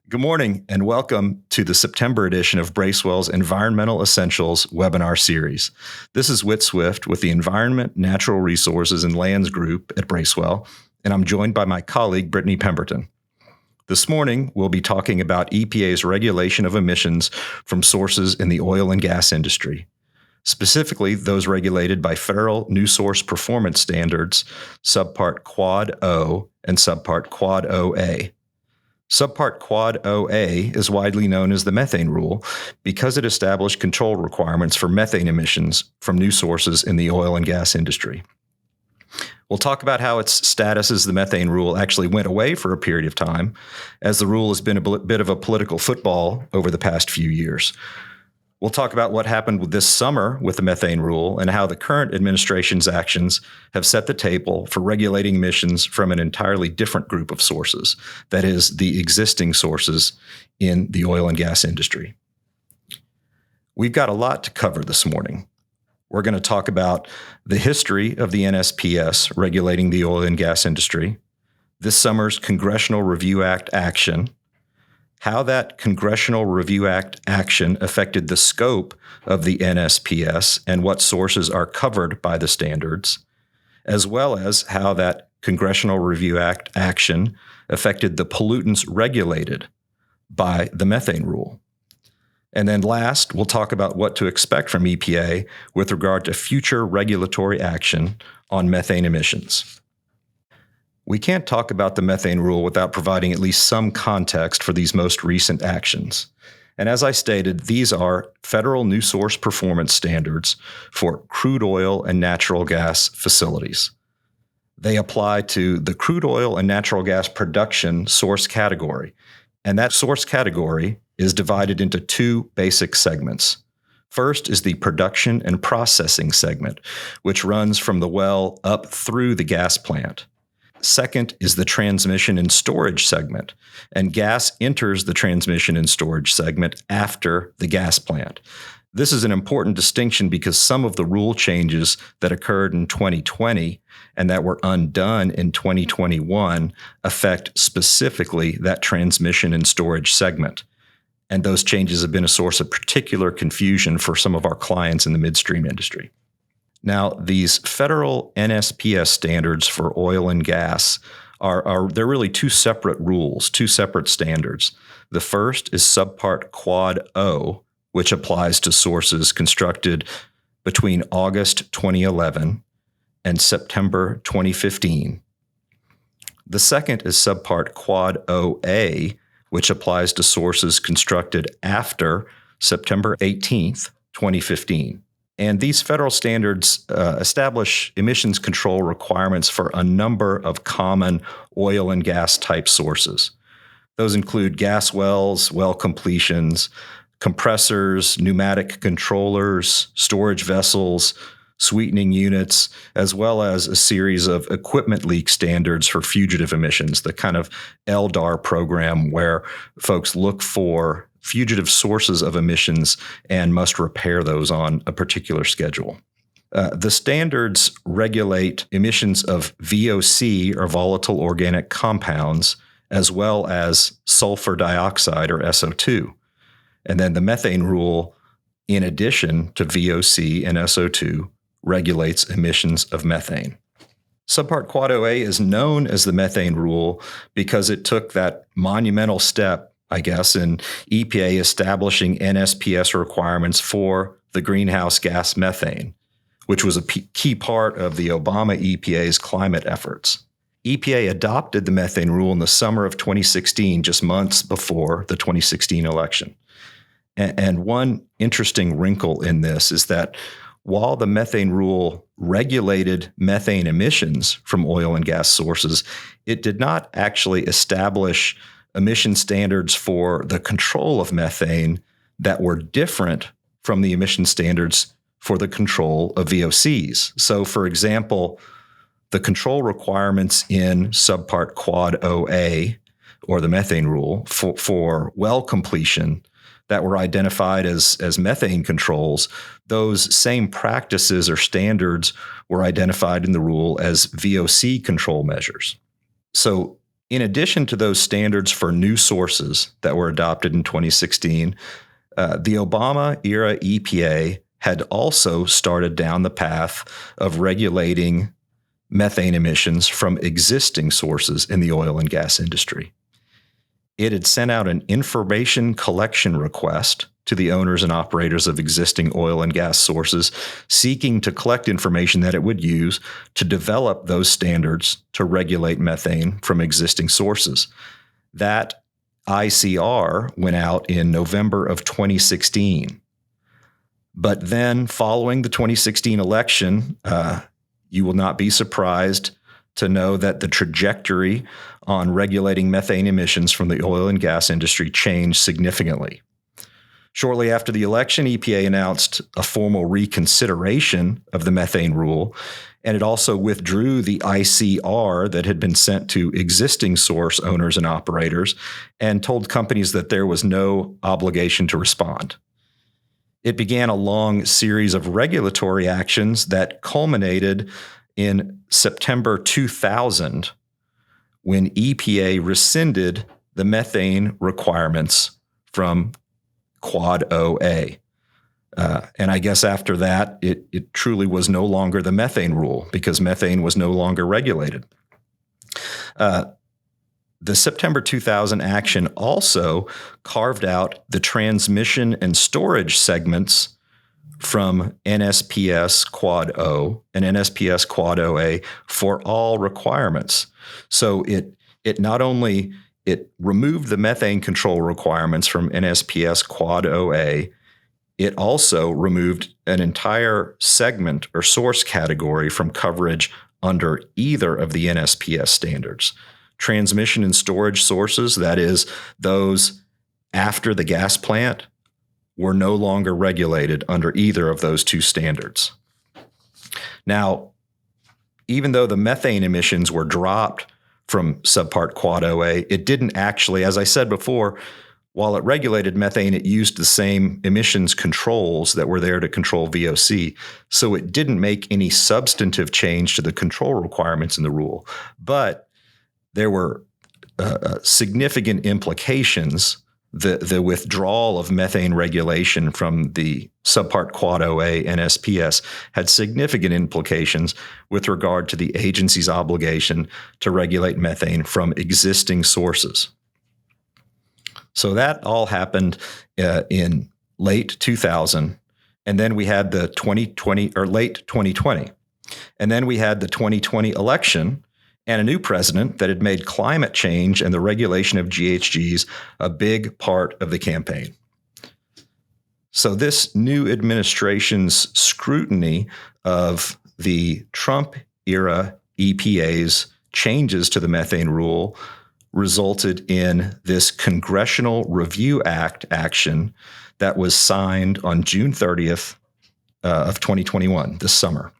Good morning and welcome to the September edition of Bracewell's Environmental Essentials webinar series. This is Whit with the Environment, Natural Resources, and Lands Group at Bracewell, and I'm joined by my colleague, Brittany Pemberton. This morning, we'll be talking about EPA's regulation of emissions from sources in the oil and gas industry, specifically those regulated by federal New Source Performance Standards, Subpart Quad O and Subpart Quad OOOa. Subpart Quad OOOa is widely known as the Methane Rule because it established control requirements for methane emissions from new sources in the oil and gas industry. We'll talk about how its status as the Methane Rule actually went away for a period of time, as the rule has been a bit of a political football over the past few years. We'll talk about what happened this summer with the Methane Rule and how the current administration's actions have set the table for regulating emissions from an entirely different group of sources, that is, the existing sources in the oil and gas industry. We've got a lot to cover this morning. We're going to talk about the history of the NSPS regulating the oil and gas industry, this summer's Congressional Review Act action, how that Congressional Review Act action affected the scope of the NSPS and what sources are covered by the standards, as well as how that Congressional Review Act action affected the pollutants regulated by the Methane Rule. And then last, we'll talk about what to expect from EPA with regard to future regulatory action on methane emissions. We can't talk about the Methane Rule without providing at least some context for these most recent actions. And as I stated, these are federal New Source Performance Standards for crude oil and natural gas facilities. They apply to the crude oil and natural gas production source category, and that source category is divided into two basic segments. First is the production and processing segment, which runs from the well up through the gas plant. Second is the transmission and storage segment, and gas enters the transmission and storage segment after the gas plant. This is an important distinction because some of the rule changes that occurred in 2020 and that were undone in 2021 affect specifically that transmission and storage segment. And those changes have been a source of particular confusion for some of our clients in the midstream industry. Now, these federal NSPS standards for oil and gas they're really two separate rules, two separate standards. The first is Subpart Quad O, which applies to sources constructed between August 2011 and September 2015. The second is Subpart Quad OOOa, which applies to sources constructed after September 18th, 2015. And these federal standards establish emissions control requirements for a number of common oil and gas type sources. Those include gas wells, well completions, compressors, pneumatic controllers, storage vessels, sweetening units, as well as a series of equipment leak standards for fugitive emissions, the kind of LDAR program where folks look for fugitive sources of emissions and must repair those on a particular schedule. The standards regulate emissions of VOC, or volatile organic compounds, as well as sulfur dioxide, or SO2. And then the Methane Rule, in addition to VOC and SO2, regulates emissions of methane. Subpart Quad OOOa is known as the Methane Rule because it took that monumental step, I guess, in EPA establishing NSPS requirements for the greenhouse gas methane, which was a key part of the Obama EPA's climate efforts. EPA adopted the Methane Rule in the summer of 2016, just months before the 2016 election. And one interesting wrinkle in this is that while the Methane Rule regulated methane emissions from oil and gas sources, it did not actually establish emission standards for the control of methane that were different from the emission standards for the control of VOCs. So, for example, the control requirements in Subpart Quad OOOa, or the Methane Rule, for well completion that were identified as methane controls, those same practices or standards were identified in the rule as VOC control measures. So In addition to those standards for new sources that were adopted in 2016, the Obama-era EPA had also started down the path of regulating methane emissions from existing sources in the oil and gas industry. It had sent out an information collection request to the owners and operators of existing oil and gas sources, seeking to collect information that it would use to develop those standards to regulate methane from existing sources. That ICR went out in November of 2016. But then, following the 2016 election, you will not be surprised to know that the trajectory on regulating methane emissions from the oil and gas industry changed significantly. Shortly after the election, EPA announced a formal reconsideration of the methane rule, and it also withdrew the ICR that had been sent to existing source owners and operators and told companies that there was no obligation to respond. It began a long series of regulatory actions that culminated in September 2000 when EPA rescinded the methane requirements from Quad OOOa. And I guess after that, it truly was no longer the methane rule because methane was no longer regulated. The September 2000 action also carved out the transmission and storage segments from NSPS Quad O and NSPS Quad OA for all requirements. So it not only it removed the methane control requirements from NSPS Quad OA, it also removed an entire segment or source category from coverage under either of the NSPS standards. Transmission and storage sources, that is, those after the gas plant, were no longer regulated under either of those two standards. Now, even though the methane emissions were dropped from Subpart Quad OA, it didn't actually, as I said before, while it regulated methane, it used the same emissions controls that were there to control VOC. So it didn't make any substantive change to the control requirements in the rule. But there were significant implications. The withdrawal of methane regulation from the Subpart Quad OA NSPS had significant implications with regard to the agency's obligation to regulate methane from existing sources. So that all happened in late 2000, and then we had the 2020 or late 2020, and then we had the 2020 election and a new president that had made climate change and the regulation of GHGs a big part of the campaign. So this new administration's scrutiny of the Trump-era EPA's changes to the methane rule resulted in this Congressional Review Act action that was signed on June 30th of 2021, this summer.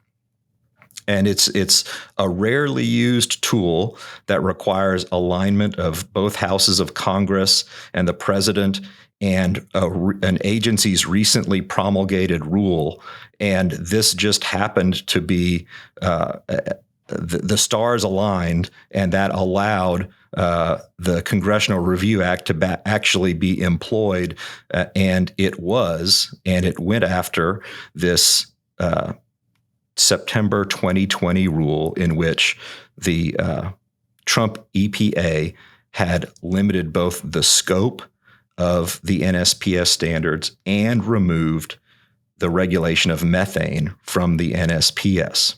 And it's a rarely used tool that requires alignment of both houses of Congress and the president and an agency's recently promulgated rule. And this just happened to be the stars aligned, and that allowed the Congressional Review Act to actually be employed. And it went after this September 2020 rule in which the Trump EPA had limited both the scope of the NSPS standards and removed the regulation of methane from the NSPS.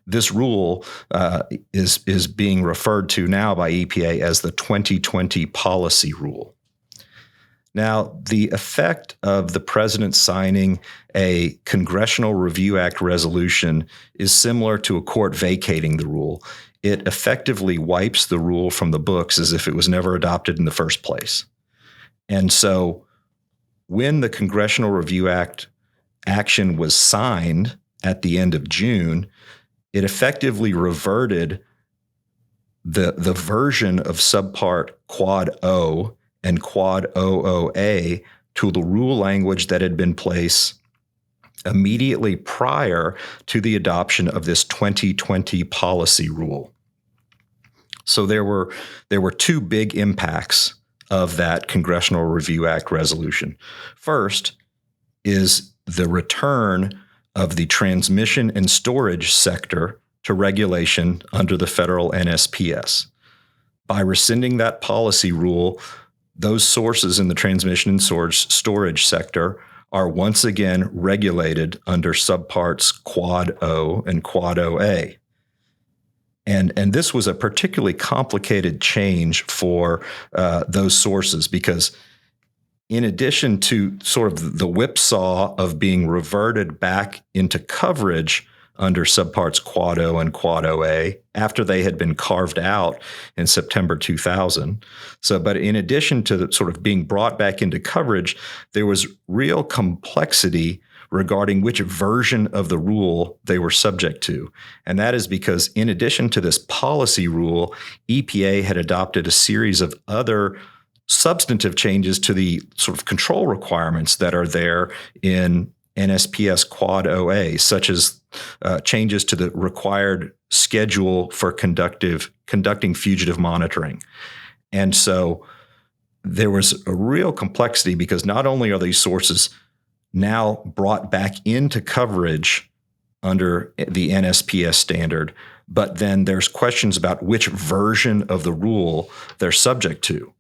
This rule is being referred to now by EPA as the 2020 policy rule. Now, the effect of the president signing a Congressional Review Act resolution is similar to a court vacating the rule. It effectively wipes the rule from the books as if it was never adopted in the first place. And so when the Congressional Review Act action was signed at the end of June, it effectively reverted the version of Subpart Quad O and Quad OOOa to the rule language that had been placed immediately prior to the adoption of this 2020 policy rule. So there were two big impacts of that Congressional Review Act resolution. First is the return of the transmission and storage sector to regulation under the federal NSPS. By rescinding that policy rule, those sources in the transmission and storage sector are once again regulated under subparts Quad O and Quad OOOa. And this was a particularly complicated change for those sources because in addition to sort of the whipsaw of being reverted back into coverage under subparts Quad O and Quad OOOa after they had been carved out in September 2000. But in addition to the sort of being brought back into coverage, there was real complexity regarding which version of the rule they were subject to. And that is because in addition to this policy rule, EPA had adopted a series of other substantive changes to the sort of control requirements that are there in NSPS Quad OOOa, such as changes to the required schedule for conducting fugitive monitoring. And so there was a real complexity because not only are these sources now brought back into coverage under the NSPS standard, but then there's questions about which version of the rule they're subject to.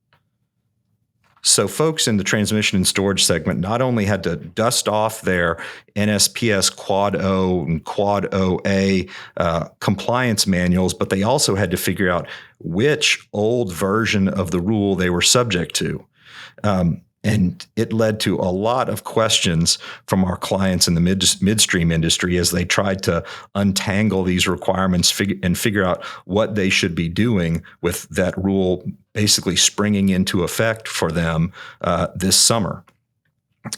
So folks in the transmission and storage segment not only had to dust off their NSPS Quad O and Quad OOOa compliance manuals, but they also had to figure out which old version of the rule they were subject to. And it led to a lot of questions from our clients in the midstream industry as they tried to untangle these requirements and figure out what they should be doing with that rule basically springing into effect for them this summer.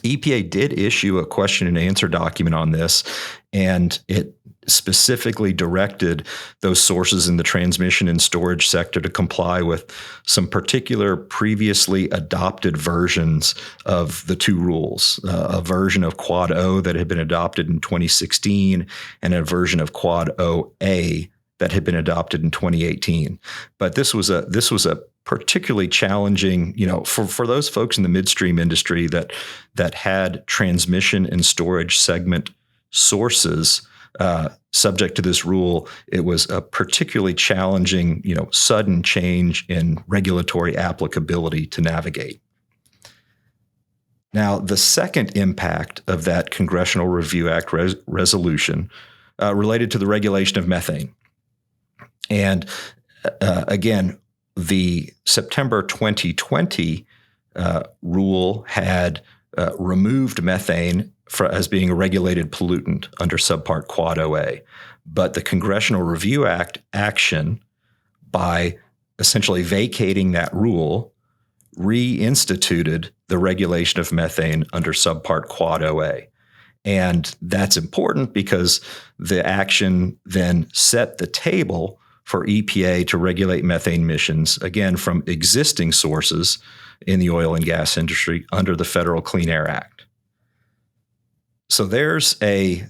EPA did issue a question and answer document on this, and it specifically directed those sources in the transmission and storage sector to comply with some particular previously adopted versions of the two rules, a version of Quad O that had been adopted in 2016 and a version of Quad OOOa that had been adopted in 2018. But this was a particularly challenging, for those folks in the midstream industry that had transmission and storage segment sources subject to this rule. It was a particularly challenging, sudden change in regulatory applicability to navigate. Now, the second impact of that Congressional Review Act resolution related to the regulation of methane. And again, the September 2020 rule had removed methane as being a regulated pollutant under Subpart Quad OOOa. But the Congressional Review Act action, by essentially vacating that rule, reinstituted the regulation of methane under Subpart Quad OOOa. And that's important because the action then set the table for EPA to regulate methane emissions, again, from existing sources in the oil and gas industry under the Federal Clean Air Act. So there's a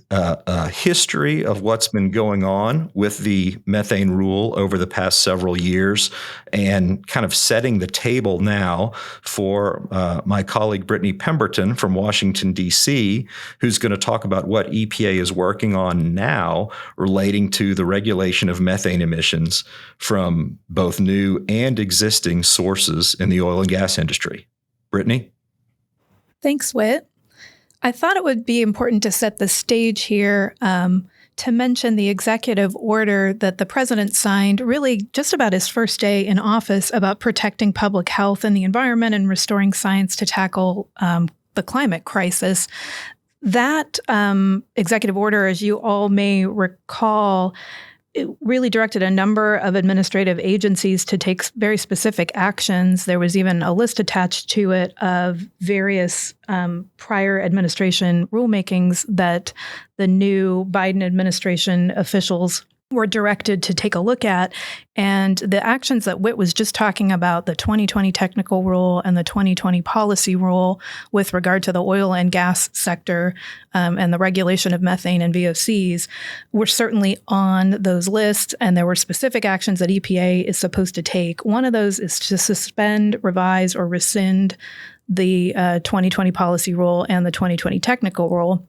history of what's been going on with the methane rule over the past several years and kind of setting the table now for my colleague Brittany Pemberton from Washington, D.C., who's going to talk about what EPA is working on now relating to the regulation of methane emissions from both new and existing sources in the oil and gas industry. Brittany? Thanks, Whit. I thought it would be important to set the stage here to mention the executive order that the president signed really just about his first day in office about protecting public health and the environment and restoring science to tackle the climate crisis. That executive order, as you all may recall, it really directed a number of administrative agencies to take very specific actions. There was even a list attached to it of various prior administration rulemakings that the new Biden administration officials we're directed to take a look at. And the actions that Whit was just talking about, the 2020 technical rule and the 2020 policy rule with regard to the oil and gas sector and the regulation of methane and VOCs, were certainly on those lists. And there were specific actions that EPA is supposed to take. One of those is to suspend, revise, or rescind the 2020 policy rule and the 2020 technical rule.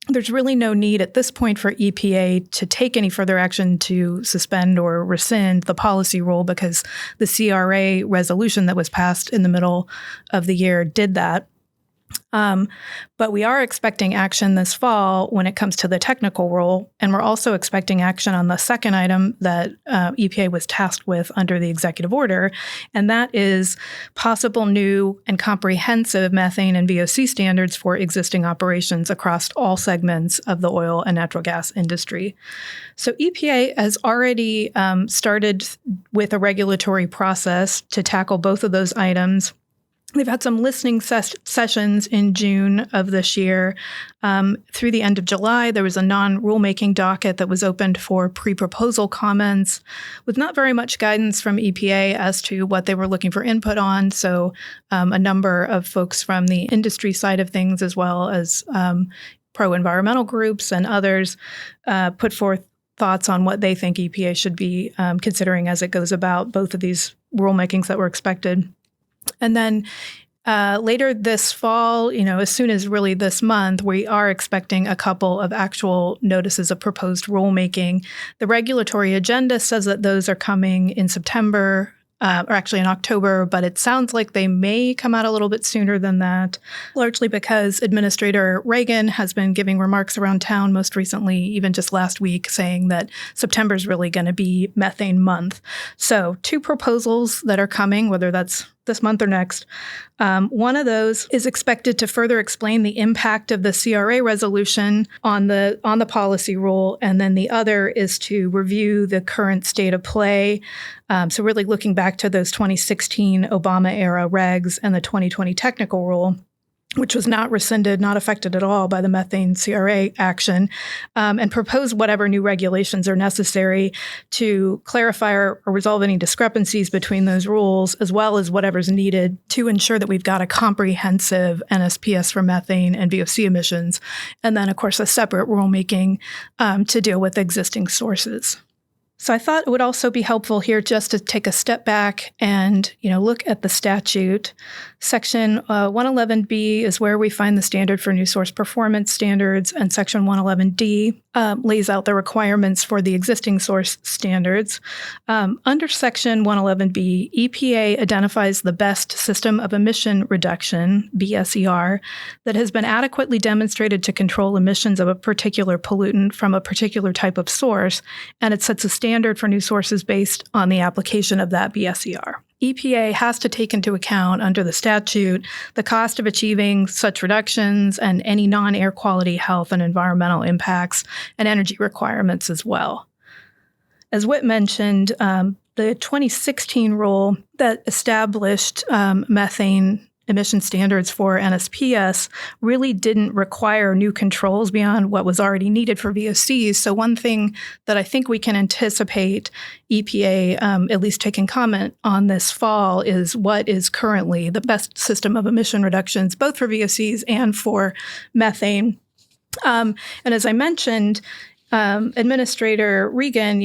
There's really no need at this point for EPA to take any further action to suspend or rescind the policy rule because the CRA resolution that was passed in the middle of the year did that. But we are expecting action this fall when it comes to the technical rule, and we're also expecting action on the second item that EPA was tasked with under the executive order, and that is possible new and comprehensive methane and VOC standards for existing operations across all segments of the oil and natural gas industry. So EPA has already started with a regulatory process to tackle both of those items. They've had some listening sessions in June of this year. Through the end of July, there was a non-rulemaking docket that was opened for pre-proposal comments with not very much guidance from EPA as to what they were looking for input on. So a number of folks from the industry side of things, as well as pro-environmental groups and others, put forth thoughts on what they think EPA should be considering as it goes about both of these rulemakings that were expected. And then later this fall, as soon as really this month, we are expecting a couple of actual notices of proposed rulemaking. The regulatory agenda says that those are coming in September, or actually in October, but it sounds like they may come out a little bit sooner than that, largely because Administrator Reagan has been giving remarks around town most recently, even just last week, saying that September is really going to be methane month. So 2 proposals that are coming, whether that's this month or next. One of those is expected to further explain the impact of the CRA resolution on the policy rule, and then the other is to review the current state of play. So really looking back to those 2016 Obama-era regs and the 2020 technical rule, which was not rescinded, not affected at all by the methane CRA action, and propose whatever new regulations are necessary to clarify or resolve any discrepancies between those rules, as well as whatever's needed to ensure that we've got a comprehensive NSPS for methane and VOC emissions, and then, of course, a separate rulemaking to deal with existing sources. So I thought it would also be helpful here just to take a step back and, look at the statute. Section 111B is where we find the standard for new source performance standards, and Section 111D lays out the requirements for the existing source standards. Under Section 111B, EPA identifies the best system of emission reduction, BSER, that has been adequately demonstrated to control emissions of a particular pollutant from a particular type of source, and it sets a standard for new sources based on the application of that BSER. EPA has to take into account under the statute the cost of achieving such reductions and any non-air quality, health, and environmental impacts and energy requirements as well. As Whit mentioned, the 2016 rule that established methane emission standards for NSPS really didn't require new controls beyond what was already needed for VOCs. So one thing that I think we can anticipate EPA at least taking comment on this fall is what is currently the best system of emission reductions, both for VOCs and for methane. And as I mentioned, Administrator Reagan,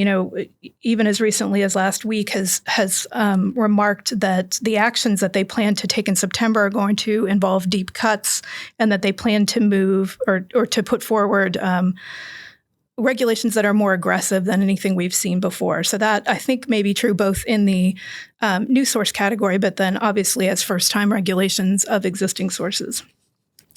even as recently as last week, has remarked that the actions that they plan to take in September are going to involve deep cuts, and that they plan to move or to put forward regulations that are more aggressive than anything we've seen before. So that, I think, may be true both in the new source category, but then obviously as first-time regulations of existing sources.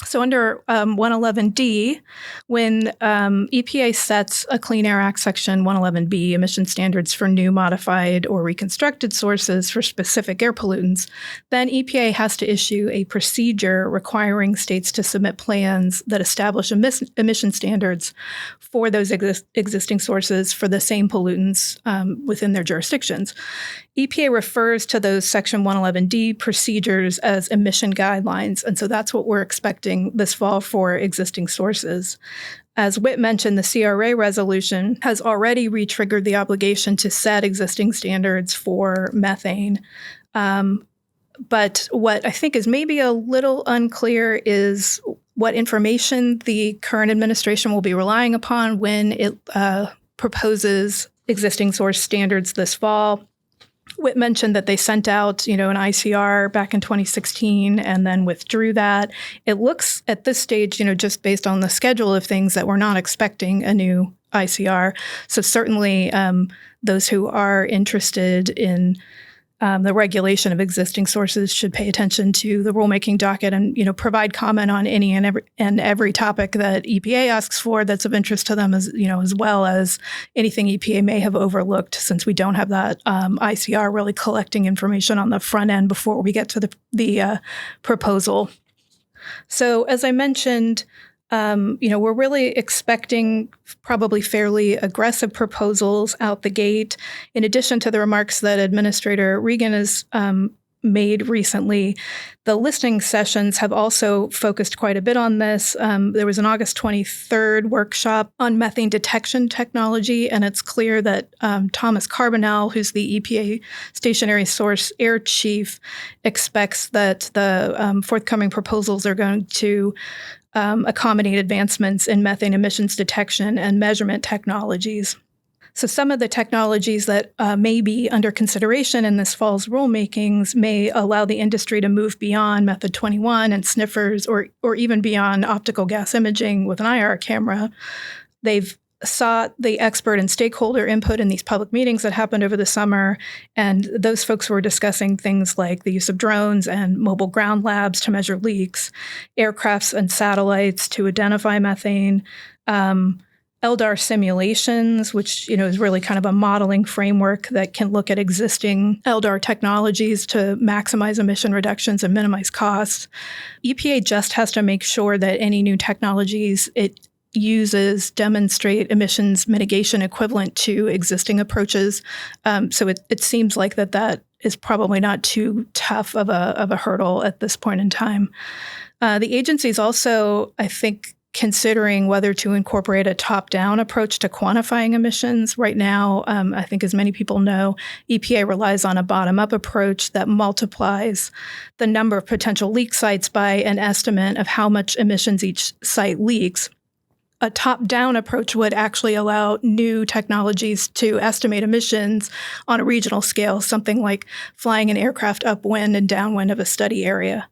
So under 111D, when EPA sets a Clean Air Act Section 111B emission standards for new, modified, or reconstructed sources for specific air pollutants, then EPA has to issue a procedure requiring states to submit plans that establish emission standards for those existing sources for the same pollutants within their jurisdictions. EPA refers to those Section 111D procedures as emission guidelines, and so that's what we're expecting this fall for existing sources. As Whit mentioned, the CRA resolution has already re-triggered the obligation to set existing standards for methane. But what I think is maybe a little unclear is what information the current administration will be relying upon when it proposes existing source standards this fall. Whit mentioned that they sent out, an ICR back in 2016 and then withdrew that. It looks at this stage, just based on the schedule of things, that we're not expecting a new ICR. So certainly those who are interested in the regulation of existing sources should pay attention to the rulemaking docket and, provide comment on any and every topic that EPA asks for that's of interest to them, as well as anything EPA may have overlooked, since we don't have that ICR really collecting information on the front end before we get to the proposal. So as I mentioned, we're really expecting probably fairly aggressive proposals out the gate. In addition to the remarks that Administrator Regan has made recently, the listening sessions have also focused quite a bit on this. There was an August 23rd workshop on methane detection technology, and it's clear that Thomas Carbonell, who's the EPA Stationary Source Air Chief, expects that the forthcoming proposals are going to accommodate advancements in methane emissions detection and measurement technologies. So some of the technologies that may be under consideration in this fall's rulemakings may allow the industry to move beyond Method 21 and sniffers, or even beyond optical gas imaging with an IR camera. They've sought the expert and stakeholder input in these public meetings that happened over the summer, and those folks were discussing things like the use of drones and mobile ground labs to measure leaks, aircrafts and satellites to identify methane, LDAR simulations, which is really kind of a modeling framework that can look at existing LDAR technologies to maximize emission reductions and minimize costs. EPA just has to make sure that any new technologies it uses demonstrate emissions mitigation equivalent to existing approaches. So it seems like that is probably not too tough of a hurdle at this point in time. The agency is also, I think, considering whether to incorporate a top-down approach to quantifying emissions. Right now, I think as many people know, EPA relies on a bottom-up approach that multiplies the number of potential leak sites by an estimate of how much emissions each site leaks. A top-down approach would actually allow new technologies to estimate emissions on a regional scale, something like flying an aircraft upwind and downwind of a study area.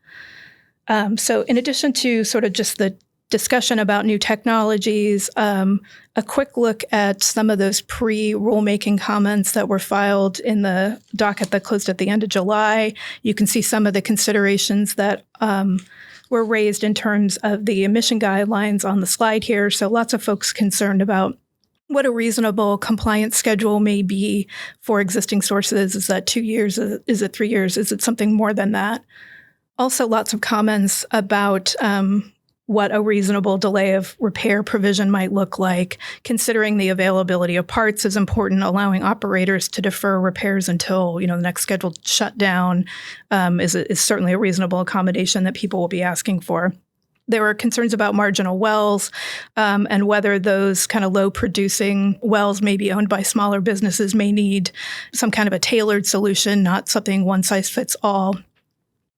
So in addition to sort of just the discussion about new technologies, a quick look at some of those pre-rulemaking comments that were filed in the docket that closed at the end of July. You can see some of the considerations that were raised in terms of the emission guidelines on the slide here. So lots of folks concerned about what a reasonable compliance schedule may be for existing sources. Is that 2 years? Is it 3 years? Is it something more than that? Also, lots of comments about what a reasonable delay of repair provision might look like. Considering the availability of parts is important, allowing operators to defer repairs until the next scheduled shutdown is certainly a reasonable accommodation that people will be asking for. There were concerns about marginal wells and whether those kind of low-producing wells may be owned by smaller businesses may need some kind of a tailored solution, not something one-size-fits-all.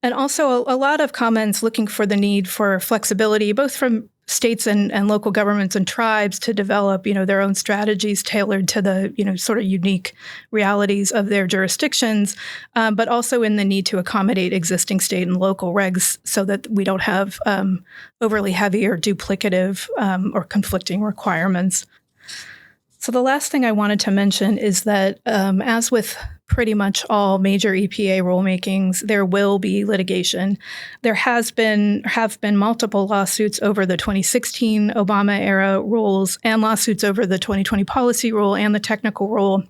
And also a lot of comments looking for the need for flexibility, both from states and local governments and tribes to develop, their own strategies tailored to the, sort of unique realities of their jurisdictions, but also in the need to accommodate existing state and local regs so that we don't have overly heavy or duplicative or conflicting requirements. So the last thing I wanted to mention is that as with pretty much all major EPA rulemakings, there will be litigation. There have been multiple lawsuits over the 2016 Obama-era rules and lawsuits over the 2020 policy rule and the technical rule.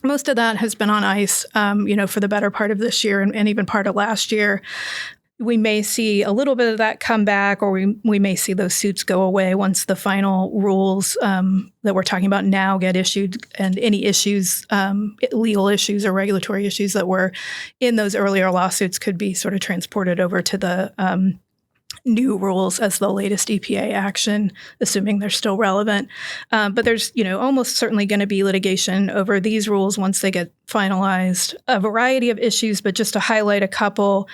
Most of that has been on ice, for the better part of this year and even part of last year. We may see a little bit of that come back, or we may see those suits go away once the final rules that we're talking about now get issued, and any issues, legal issues or regulatory issues that were in those earlier lawsuits could be sort of transported over to the new rules as the latest EPA action, assuming they're still relevant. But there's, almost certainly going to be litigation over these rules once they get finalized. A variety of issues, but just to highlight a couple,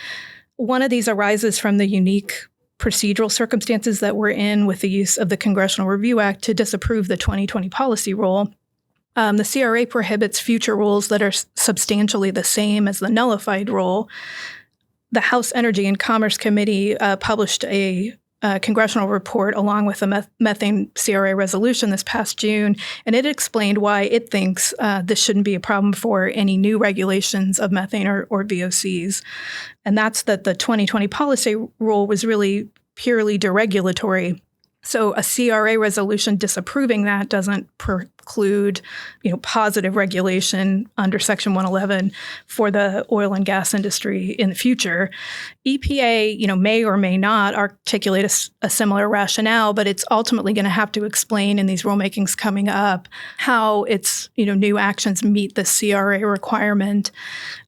one of these arises from the unique procedural circumstances that we're in with the use of the Congressional Review Act to disapprove the 2020 policy rule. The CRA prohibits future rules that are substantially the same as the nullified rule. The House Energy and Commerce Committee published a congressional report along with a methane CRA resolution this past June, and it explained why it thinks this shouldn't be a problem for any new regulations of methane or VOCs. And that's that the 2020 policy rule was really purely deregulatory. So a CRA resolution disapproving that doesn't preclude, positive regulation under Section 111 for the oil and gas industry in the future. EPA, may or may not articulate a similar rationale, but it's ultimately going to have to explain in these rulemakings coming up how its, new actions meet the CRA requirement.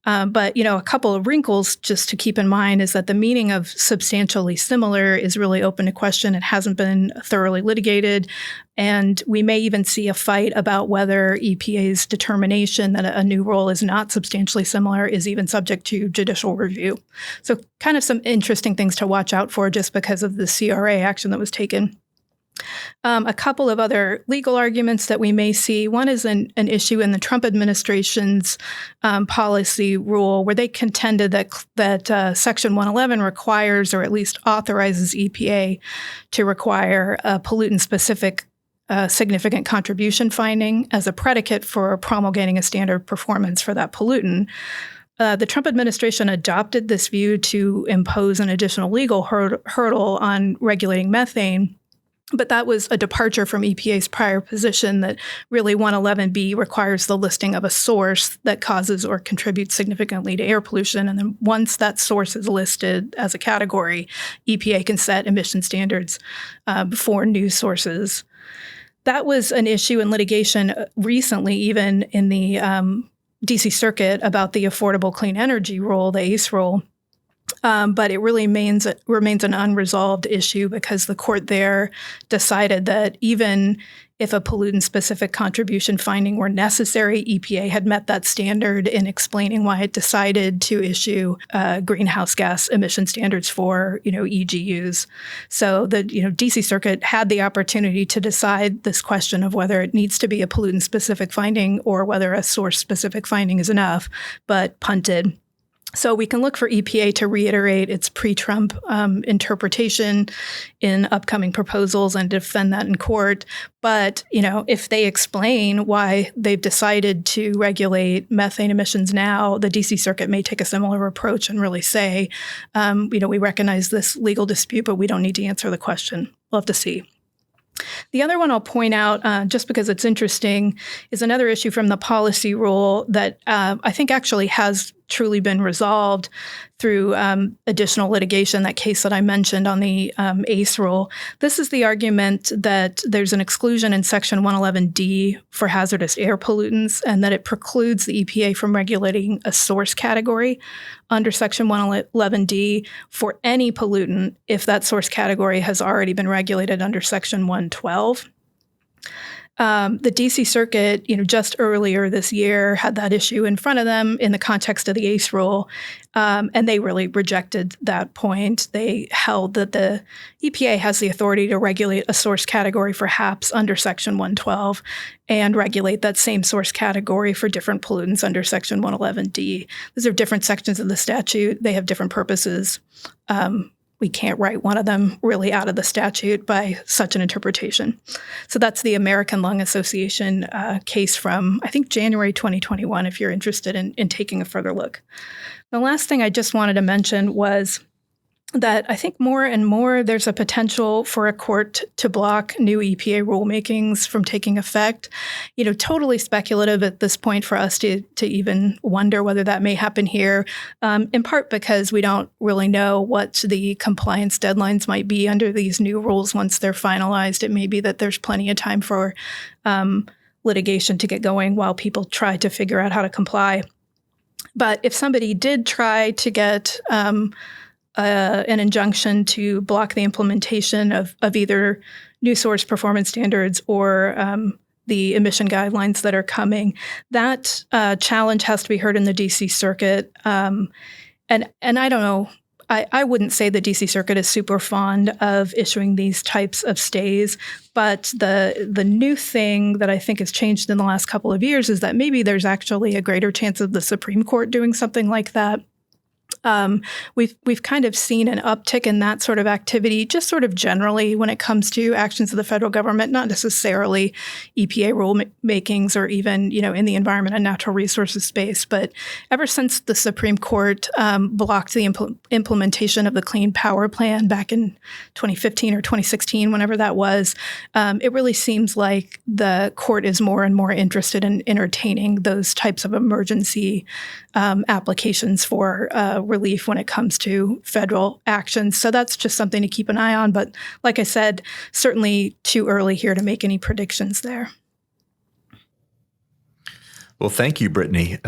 But a couple of wrinkles just to keep in mind is that the meaning of substantially similar is really open to question. It hasn't been thoroughly litigated. And we may even see a fight about whether EPA's determination that a new rule is not substantially similar is even subject to judicial review. So kind of some interesting things to watch out for just because of the CRA action that was taken. A couple of other legal arguments that we may see. One is an issue in the Trump administration's policy rule where they contended that Section 111 requires or at least authorizes EPA to require a pollutant-specific significant contribution finding as a predicate for promulgating a standard performance for that pollutant. The Trump administration adopted this view to impose an additional legal hurdle on regulating methane. But that was a departure from EPA's prior position that really 111B requires the listing of a source that causes or contributes significantly to air pollution. And then once that source is listed as a category, EPA can set emission standards for new sources. That was an issue in litigation recently, even in the D.C. Circuit about the Affordable Clean Energy Rule, the ACE rule. But it really remains an unresolved issue because the court there decided that even if a pollutant-specific contribution finding were necessary, EPA had met that standard in explaining why it decided to issue greenhouse gas emission standards for, EGUs. So the, D.C. Circuit had the opportunity to decide this question of whether it needs to be a pollutant-specific finding or whether a source-specific finding is enough, but punted. So we can look for EPA to reiterate its pre-Trump interpretation in upcoming proposals and defend that in court. But, if they explain why they've decided to regulate methane emissions now, the D.C. Circuit may take a similar approach and really say, we recognize this legal dispute, but we don't need to answer the question. We'll have to see. The other one I'll point out, just because it's interesting, is another issue from the policy rule that I think actually has truly been resolved through additional litigation, that case that I mentioned on the ACE rule. This is the argument that there's an exclusion in Section 111D for hazardous air pollutants and that it precludes the EPA from regulating a source category under Section 111D for any pollutant if that source category has already been regulated under Section 112. The D.C. Circuit, just earlier this year had that issue in front of them in the context of the ACE rule, and they really rejected that point. They held that the EPA has the authority to regulate a source category for HAPs under Section 112 and regulate that same source category for different pollutants under Section 111D. These are different sections of the statute. They have different purposes. We can't write one of them really out of the statute by such an interpretation. So that's the American Lung Association case from, I think, January 2021, if you're interested in taking a further look. The last thing I just wanted to mention was that I think more and more there's a potential for a court to block new EPA rulemakings from taking effect. Totally speculative at this point for us to even wonder whether that may happen here, in part because we don't really know what the compliance deadlines might be under these new rules once they're finalized. It may be that there's plenty of time for litigation to get going while people try to figure out how to comply. But if somebody did try to get an injunction to block the implementation of either new source performance standards or the emission guidelines that are coming. That challenge has to be heard in the D.C. Circuit. And I don't know. I wouldn't say the D.C. Circuit is super fond of issuing these types of stays, but the new thing that I think has changed in the last couple of years is that maybe there's actually a greater chance of the Supreme Court doing something like that. We've kind of seen an uptick in that sort of activity, just sort of generally when it comes to actions of the federal government, not necessarily EPA rulemakings or even, in the environment and natural resources space. But ever since the Supreme Court blocked the implementation of the Clean Power Plan back in 2015 or 2016, whenever that was, it really seems like the court is more and more interested in entertaining those types of emergency applications for relief when it comes to federal actions. So that's just something to keep an eye on. But like I said, certainly too early here to make any predictions there. Well, thank you, Brittany.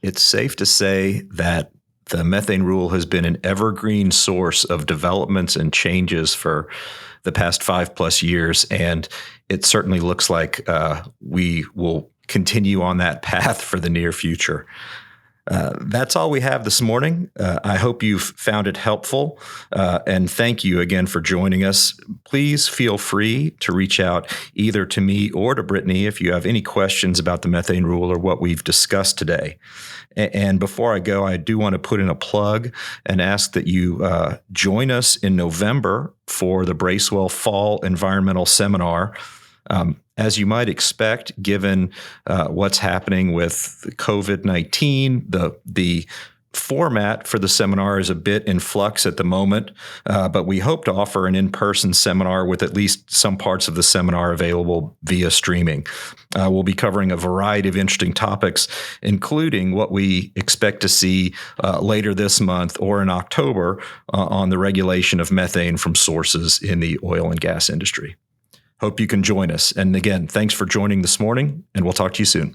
It's safe to say that the methane rule has been an evergreen source of developments and changes for the past 5+ years. And it certainly looks like we will continue on that path for the near future. That's all we have this morning. I hope you've found it helpful, and thank you again for joining us. Please feel free to reach out either to me or to Brittany if you have any questions about the methane rule or what we've discussed today. And before I go, I do want to put in a plug and ask that you join us in November for the Bracewell Fall Environmental Seminar. As you might expect, given what's happening with COVID-19, the format for the seminar is a bit in flux at the moment, but we hope to offer an in-person seminar with at least some parts of the seminar available via streaming. We'll be covering a variety of interesting topics, including what we expect to see later this month or in October on the regulation of methane from sources in the oil and gas industry. Hope you can join us. And again, thanks for joining this morning, and we'll talk to you soon.